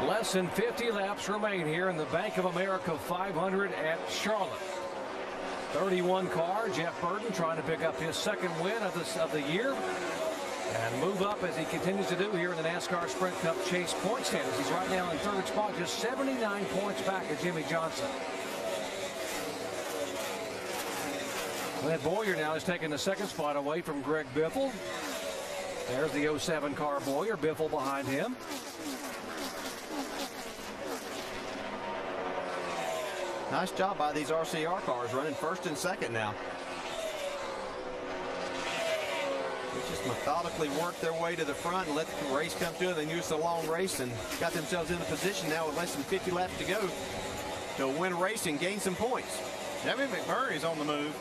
Less than 50 laps remain here in the Bank of America 500 at Charlotte. 31 car, Jeff Burton trying to pick up his second win of the year and move up as he continues to do here in the NASCAR Sprint Cup Chase point standings. He's right now in third spot, just 79 points back of Jimmie Johnson. Clint Bowyer now is taking the second spot away from Greg Biffle. There's the 07 car Bowyer, Biffle behind him. Nice job by these RCR cars running first and second now. They just methodically worked their way to the front and let the race come to them. They used a long race and got themselves in a position now with less than 50 laps to go to win a race and gain some points. Devin McMurray's on the move,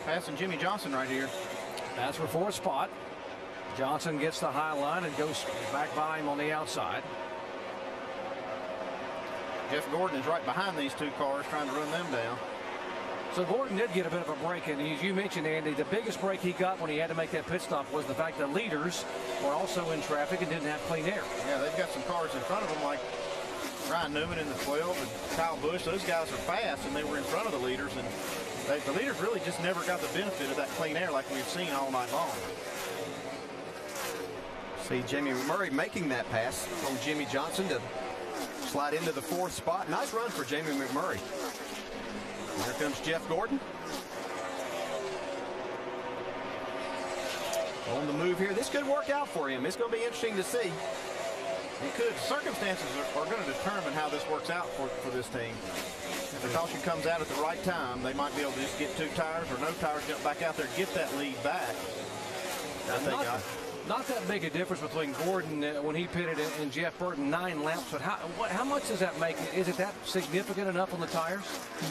passing Jimmie Johnson right here. That's for fourth spot. Johnson gets the high line and goes back by him on the outside. Jeff Gordon is right behind these two cars trying to run them down. So Gordon did get a bit of a break, and as you mentioned, Andy, the biggest break he got when he had to make that pit stop was the fact that leaders were also in traffic and didn't have clean air. Yeah, they've got some cars in front of them like Ryan Newman in the 12 and Kyle Busch. Those guys are fast, and they were in front of the leaders, and the leaders really just never got the benefit of that clean air like we've seen all night long. See Jamie McMurray making that pass from Jimmie Johnson to slide into the fourth spot. Nice run for Jamie McMurray. Here comes Jeff Gordon. On the move here. This could work out for him. It's going to be interesting to see. It could. Circumstances are going to determine how this works out for this team. If the caution comes out at the right time, they might be able to just get 2 tires or no tires, jump back out there, get that lead back. Not that big a difference between Gordon when he pitted and Jeff Burton, 9 laps. But how much does that make? Is it that significant enough on the tires?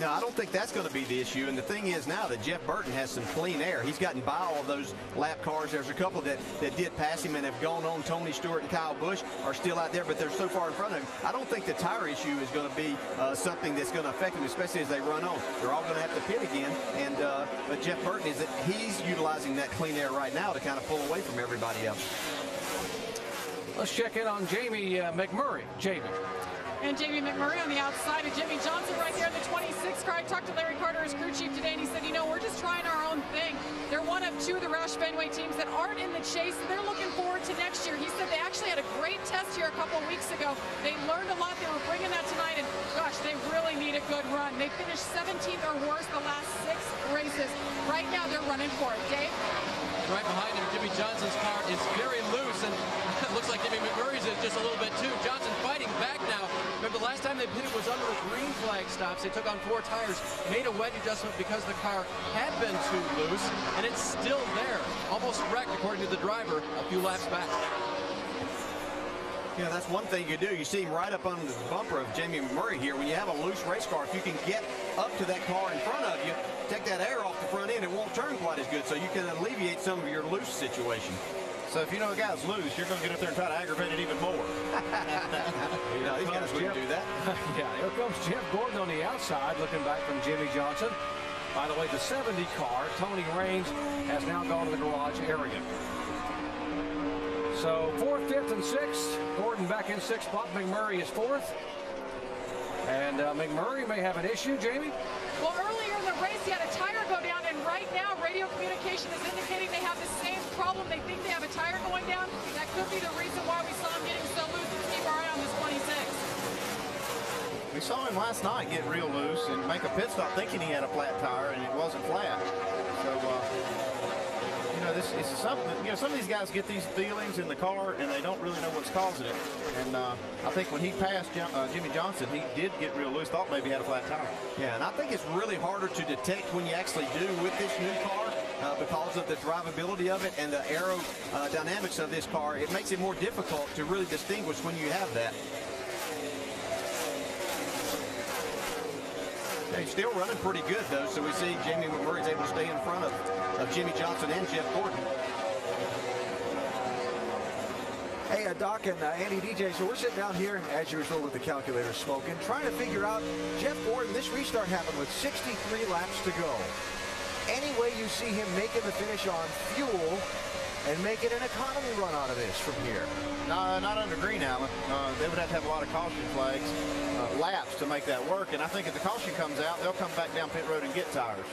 No, I don't think that's going to be the issue. And the thing is now that Jeff Burton has some clean air. He's gotten by all of those lap cars. There's a couple that did pass him and have gone on. Tony Stewart and Kyle Busch are still out there, but they're so far in front of him. I don't think the tire issue is going to be something that's going to affect him, especially as they run on. They're all going to have to pit again. And but Jeff Burton is that he's utilizing that clean air right now to kind of pull away from everybody else. Let's check in on Jamie McMurray. Jamie. And Jamie McMurray on the outside of Jimmie Johnson right there in the 26 car. I talked to Larry Carter, his crew chief, today, and he said, you know, we're just trying our own thing. They're one of 2 of the Roush Fenway teams that aren't in the chase, and they're looking forward to next year. He said they actually had a great test here a couple weeks ago. They learned a lot. They were bringing that tonight, and gosh, they really need a good run. They finished 17th or worse the last 6 races. Right now, they're running for it. Dave? Right behind him, Jimmie Johnson's car is very loose, and it looks like Jamie McMurray's is just a little bit too. Johnson fighting back now. Remember, the last time they pitted was under the green flag stops. They took on 4 tires, made a wedge adjustment because the car had been too loose, and it's still there. Almost wrecked, according to the driver, a few laps back. Yeah, that's one thing you do. You see him right up under the bumper of Jamie McMurray here. When you have a loose race car, if you can get up to that car in front of you, take that air off the front end, it won't turn quite as good, so you can alleviate some of your loose situation. So if you know a guy's loose, you're going to get up there and try to aggravate it even more. You know, these guys wouldn't do that. Yeah, here comes Jeff Gordon on the outside, looking back from Jimmie Johnson. By the way, the 70 car, Tony Raines, has now gone to the garage area. So 4th, 5th, and 6th. Gordon back in 6th spot. McMurray is 4th. And McMurray may have an issue, Jamie? Well, earlier in the race, he had a tire go down, and right now, radio communication is indicating they have the same problem. They think they have a tire going down. That could be the reason why we saw him getting so loose. Let's keep our eye on this 26. We saw him last night get real loose and make a pit stop thinking he had a flat tire, and it wasn't flat. So, you know, this is something, you know, some of these guys get these feelings in the car, and they don't really know what's causing it. And I think when he passed Jimmie Johnson, he did get real loose, thought maybe he had a flat tire. Yeah, and I think it's really harder to detect when you actually do with this new car because of the drivability of it and the aerodynamics of this car. It makes it more difficult to really distinguish when you have that. He's still running pretty good, though, so we see Jamie McMurray's able to stay in front of Jimmie Johnson and Jeff Gordon. Hey, Doc and Andy DJ, so we're sitting down here, as usual, with the calculator smoking, trying to figure out, Jeff Gordon, this restart happened with 63 laps to go. Any way you see him making the finish on fuel and making an economy run out of this from here? No, not under Green Allen. They would have to have a lot of caution flags, laps to make that work. And I think if the caution comes out, they'll come back down pit road and get tires.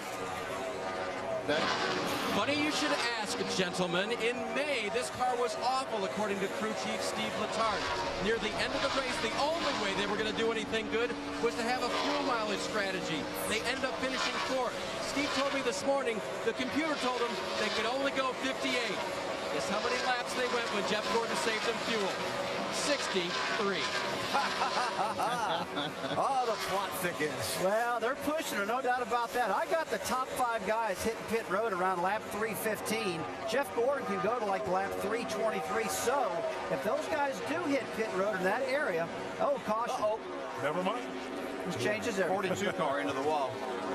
Funny you should ask, gentlemen. In May, this car was awful, according to crew chief Steve Letarte. Near the end of the race, the only way they were going to do anything good was to have a fuel mileage strategy. They ended up finishing fourth. Steve told me this morning the computer told them they could only go 58. Guess how many laps they went when Jeff Gordon saved them fuel? 63. Oh, the plot thickens. Well, they're pushing it, no doubt about that. I got the top 5 guys hitting pit road around lap 3:15. Jeff Gordon can go to like lap 3:23. So if those guys do hit pit road in that area, oh, caution. Never mind. This changes everything. 42 car into the wall.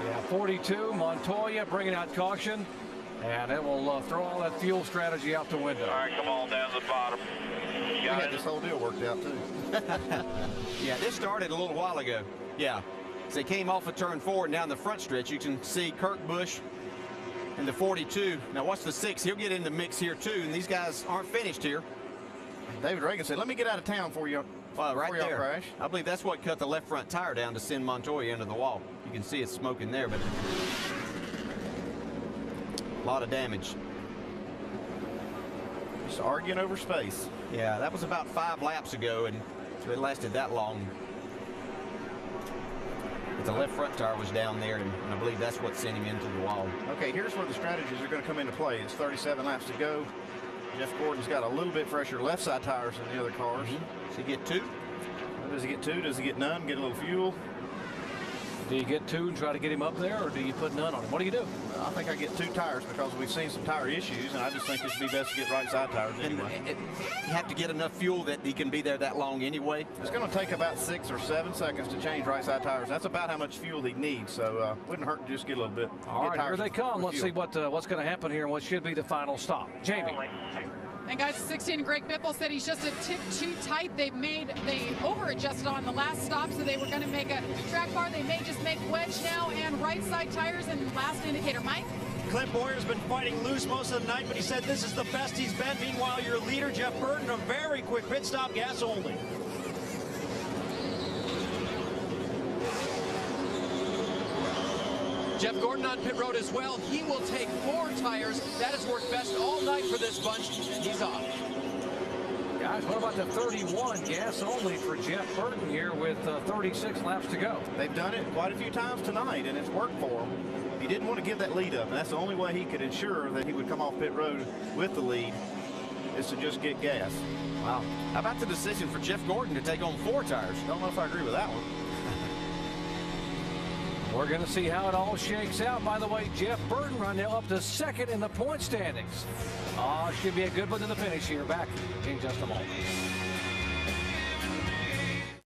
Yeah, 42, Montoya bringing out caution. And it will throw all that fuel strategy out the window. All right, come on down to the bottom. You We got had it. this whole deal worked out, too. Yeah, this started a little while ago. Yeah. As they came off of turn 4 and down the front stretch, you can see Kurt Busch in the 42. Now watch the 6. He'll get in the mix here too. And these guys aren't finished here. David Reagan said, let me get out of town for you. Well, right before y'all there. crash. I believe that's what cut the left front tire down to send Montoya into the wall. You can see it's smoking there, but a lot of damage. Just arguing over space. Yeah, that was about 5 laps ago, and so it lasted that long. But the left front tire was down there, and I believe that's what sent him into the wall. Okay, here's where the strategies are going to come into play. It's 37 laps to go. Jeff Gordon's got a little bit fresher left side tires than the other cars. Does he get 2? Does he get 2? Does he get none? Get a little fuel? Do you get 2 and try to get him up there, or do you put none on him? What do you do? I think I get 2 tires because we've seen some tire issues, and I just think it should be best to get right side tires anyway. You have to get enough fuel that he can be there that long anyway. It's going to take about 6 or 7 seconds to change right side tires. That's about how much fuel he needs, so wouldn't hurt to just get a little bit. All right, here they come. Let's see what's going to happen here and what should be the final stop. Jamie. And guys, 16, Greg Biffle said he's just a tick too tight. They over-adjusted on the last stop, so they were going to make a track bar. They may just make wedge now and right side tires and last indicator. Mike? Clint Boyer's been fighting loose most of the night, but he said this is the best he's been. Meanwhile, your leader, Jeff Burton, a very quick pit stop, gas only. Jeff Gordon on pit road as well. He will take 4 tires. That has worked best all night for this bunch. He's off. Guys, what about the 31? Gas only for Jeff Burton here with 36 laps to go. They've done it quite a few times tonight, and it's worked for him. He didn't want to give that lead up, and that's the only way he could ensure that he would come off pit road with the lead, is to just get gas. Wow. How about the decision for Jeff Gordon to take on 4 tires? Don't know if I agree with that one. We're going to see how it all shakes out. By the way, Jeff Burton run now up to second in the point standings. Should be a good one to the finish here. Back in just a moment.